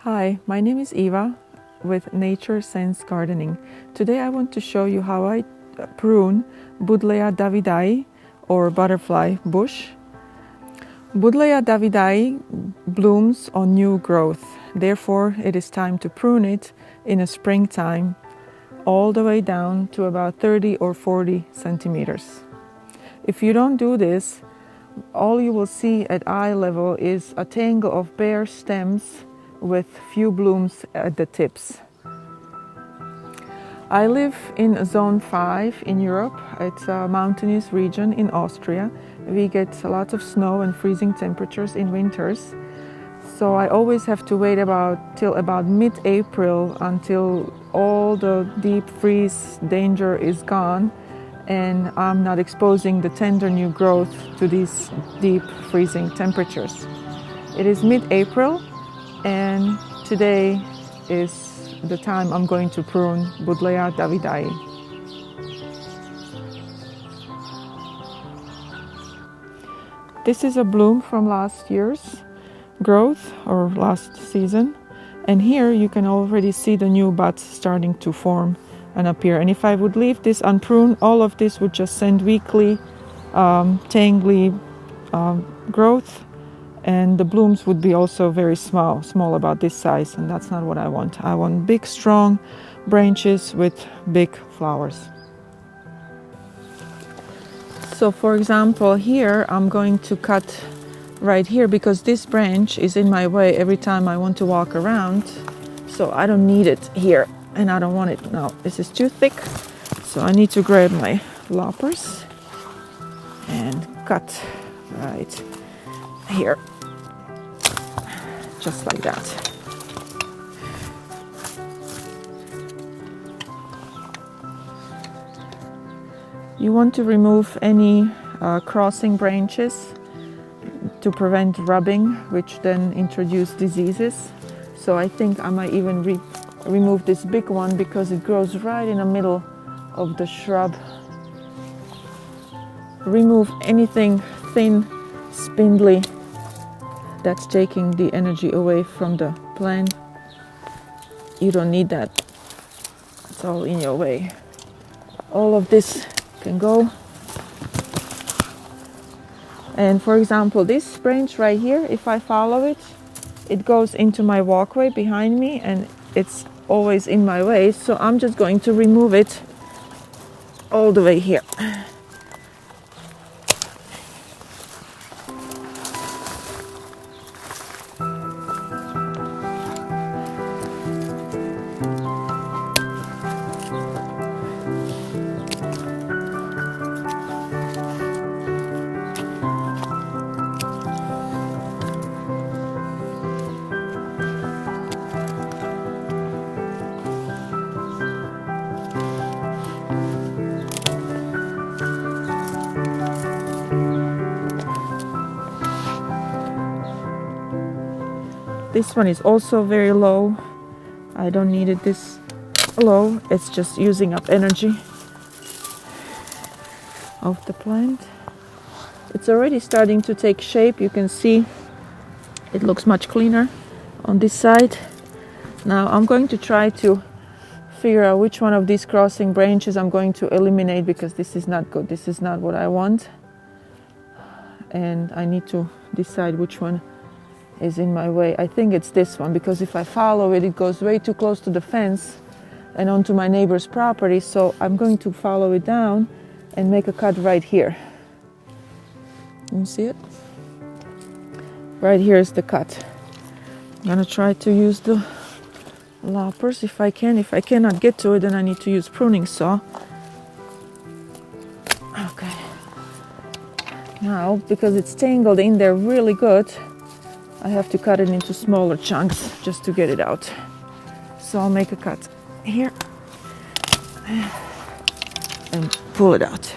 Hi, my name is Eva with Nature Sense Gardening. Today I want to show you how I prune Buddleia davidii or butterfly bush. Buddleia davidii blooms on new growth. Therefore, it is time to prune it in a springtime all the way down to about 30 or 40 centimeters. If you don't do this, all you will see at eye level is a tangle of bare stems with few blooms at the tips. I live in Zone 5 in Europe. It's a mountainous region in Austria. We get a lot of snow and freezing temperatures in winters. So I always have to wait till about mid-April until all the deep freeze danger is gone and I'm not exposing the tender new growth to these deep freezing temperatures. It is mid-April and today is the time I'm going to prune Buddleia davidii. This is a bloom from last year's growth or last season, and here you can already see the new buds starting to form and appear. And if I would leave this unpruned, all of this would just send weakly tangly growth, and the blooms would be also very small about this size, and that's not what I want. I want big strong branches with big flowers. So for example, here I'm going to cut right here because this branch is in my way every time I want to walk around, so I don't need it here and I don't want it now. This is too thick, so I need to grab my loppers and cut right here, just like that. You want to remove any crossing branches to prevent rubbing, which then introduce diseases. So I think I might even remove this big one because it grows right in the middle of the shrub. Remove anything thin, spindly, that's taking the energy away from the plant. You don't need that. It's all in your way. All of this can go. And for example, this branch right here, if I follow it, it goes into my walkway behind me and it's always in my way. So I'm just going to remove it all the way here. This one is also very low. I don't need it this low. It's just using up energy of the plant. It's already starting to take shape. You can see it looks much cleaner on this side. Now I'm going to try to figure out which one of these crossing branches I'm going to eliminate because this is not good. This is not what I want. And I need to decide which one is in my way. I think it's this one because if I follow it, it goes way too close to the fence and onto my neighbor's property. So I'm going to follow it down and make a cut right here. You see it? Right here is the cut. I'm gonna try to use the loppers if I can. If I cannot get to it, then I need to use pruning saw. Okay. Now, because it's tangled in there really good, I have to cut it into smaller chunks just to get it out. So I'll make a cut here and pull it out.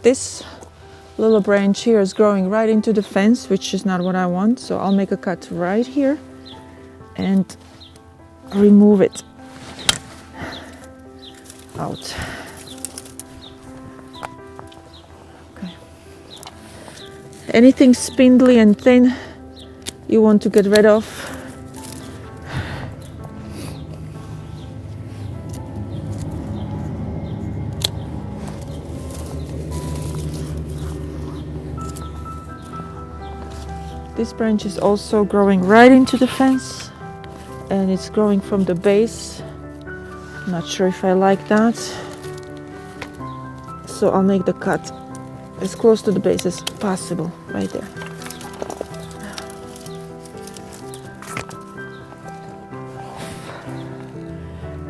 this little branch here is growing right into the fence, which is not what I want. So I'll make a cut right here and remove it out. Okay. Anything spindly and thin you want to get rid of. This branch is also growing right into the fence, and it's growing from the base. I'm not sure if I like that, so I'll make the cut as close to the base as possible right there.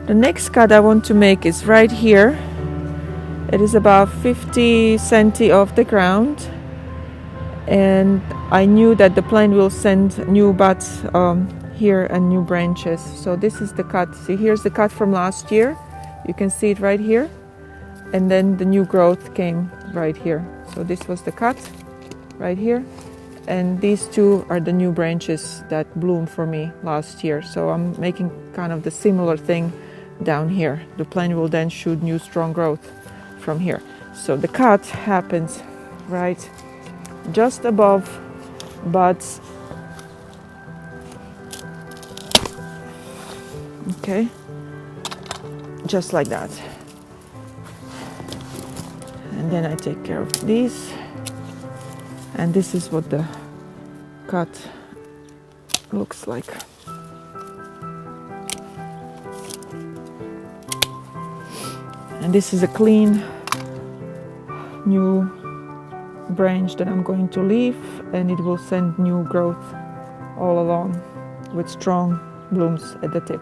The next cut I want to make is right here. It is about 50 centi off the ground, and I knew that the plant will send new buds here and new branches. So this is the cut. See, here's the cut from last year. You can see it right here, and then the new growth came right here. So this was the cut right here, and these two are the new branches that bloomed for me last year. So I'm making kind of the similar thing down here. The plant will then shoot new strong growth from here. So the cut happens right just above buds. Okay, just like that. And then I take care of these, and this is what the cut looks like. And this is a clean new branch that I'm going to leave, and it will send new growth all along with strong blooms at the tip.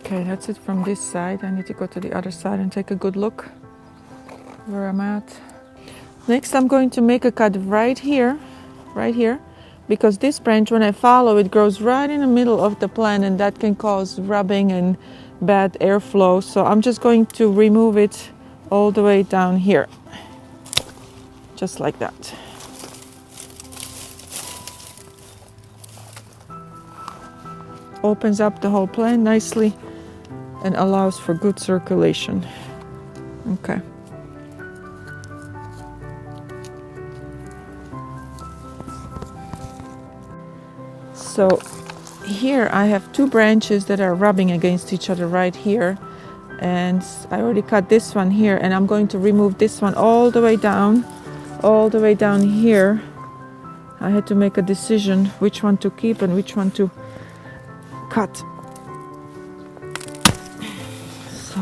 Okay, that's it from this side. I need to go to the other side and take a good look where I'm at. Next, I'm going to make a cut right here, because this branch, when I follow, it grows right in the middle of the plant, and that can cause rubbing and bad airflow. So I'm just going to remove it all the way down here, just like that. Opens up the whole plant nicely and allows for good circulation. Okay. So here I have two branches that are rubbing against each other right here, and I already cut this one here, and I'm going to remove this one all the way down here. I had to make a decision which one to keep and which one to cut. So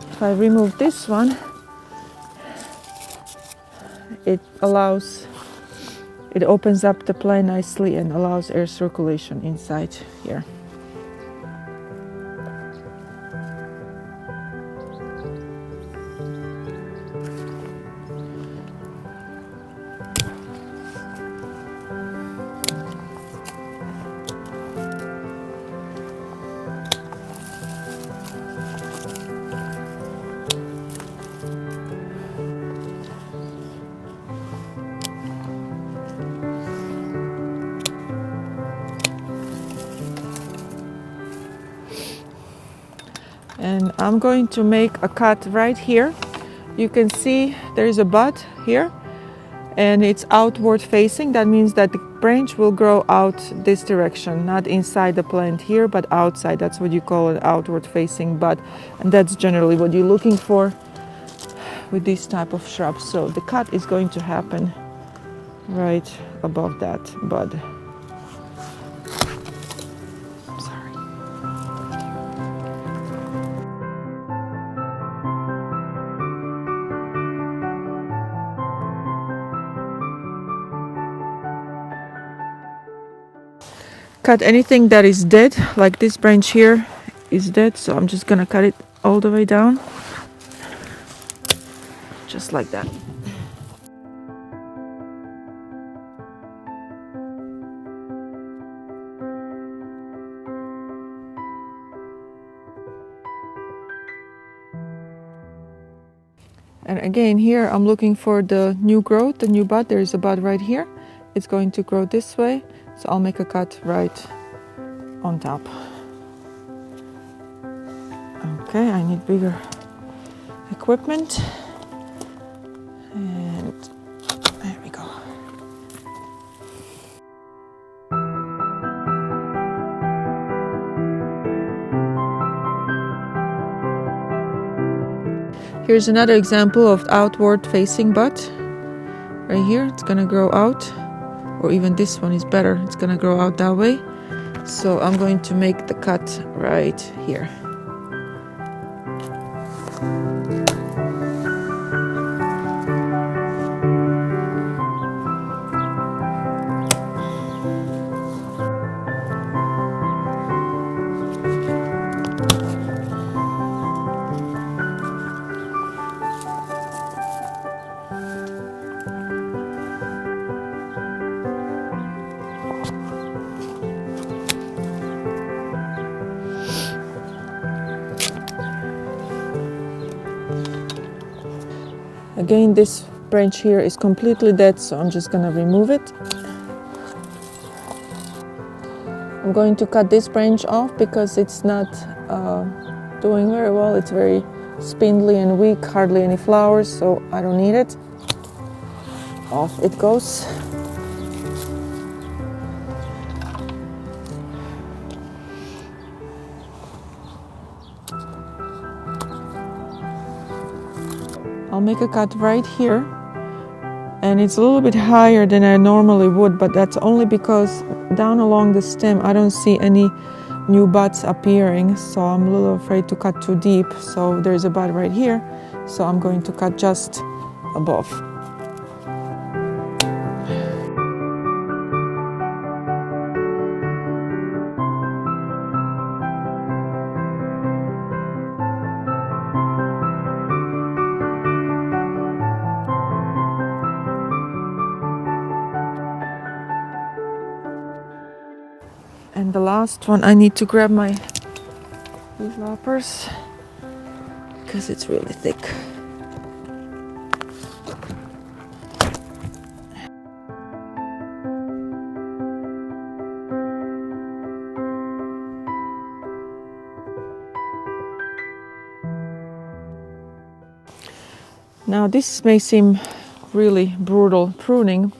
if I remove this one, it opens up the plant nicely and allows air circulation inside here. And I'm going to make a cut right here. You can see there is a bud here, and it's outward facing. That means that the branch will grow out this direction, not inside the plant here, but outside. That's what you call an outward facing bud, and that's generally what you're looking for with these type of shrubs. So the cut is going to happen right above that bud. Sorry. Cut anything that is dead, like this branch here is dead, so I'm just gonna cut it all the way down, just like that. And again, here I'm looking for the new growth, the new bud. There is a bud right here. It's going to grow this way, so I'll make a cut right on top. Okay, I need bigger equipment. And there we go. Here's another example of outward facing bud. Right here, it's gonna grow out, or even this one is better, it's gonna grow out that way. So I'm going to make the cut right here. Again, this branch here is completely dead, so I'm just gonna remove it. I'm going to cut this branch off because it's not doing very well. It's very spindly and weak, hardly any flowers, so I don't need it. Off it goes. I'll make a cut right here, and it's a little bit higher than I normally would, but that's only because down along the stem I don't see any new buds appearing, so I'm a little afraid to cut too deep. So there's a bud right here, so I'm going to cut just above. And the last one, I need to grab my leaf loppers because it's really thick. Now this may seem really brutal pruning,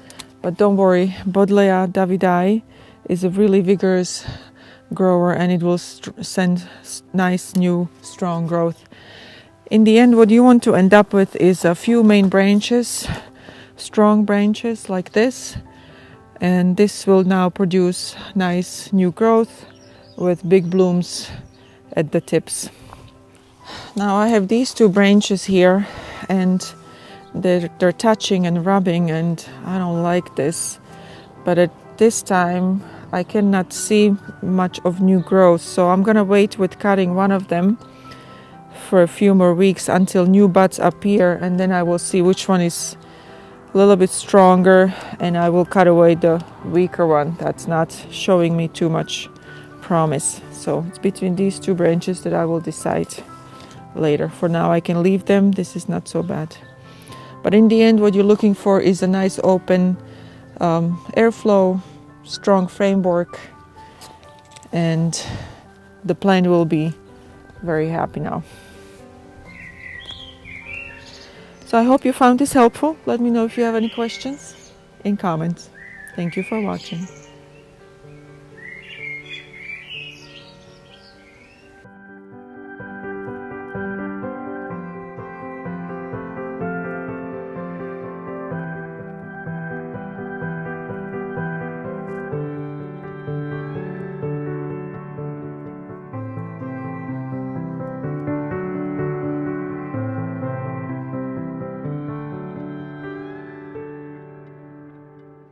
but don't worry, Buddleia davidii is a really vigorous grower, and it will send nice new strong growth. In the end, what you want to end up with is a few main branches, strong branches like this, and this will now produce nice new growth with big blooms at the tips. Now I have these two branches here, and they're touching and rubbing, and I don't like this, but at this time I cannot see much of new growth, so I'm gonna wait with cutting one of them for a few more weeks until new buds appear, and then I will see which one is a little bit stronger, and I will cut away the weaker one that's not showing me too much promise. So it's between these two branches that I will decide later. For now I can leave them, this is not so bad. But in the end, what you're looking for is a nice open airflow, strong framework, and the plant will be very happy now. So I hope you found this helpful. Let me know if you have any questions in comments. Thank you for watching.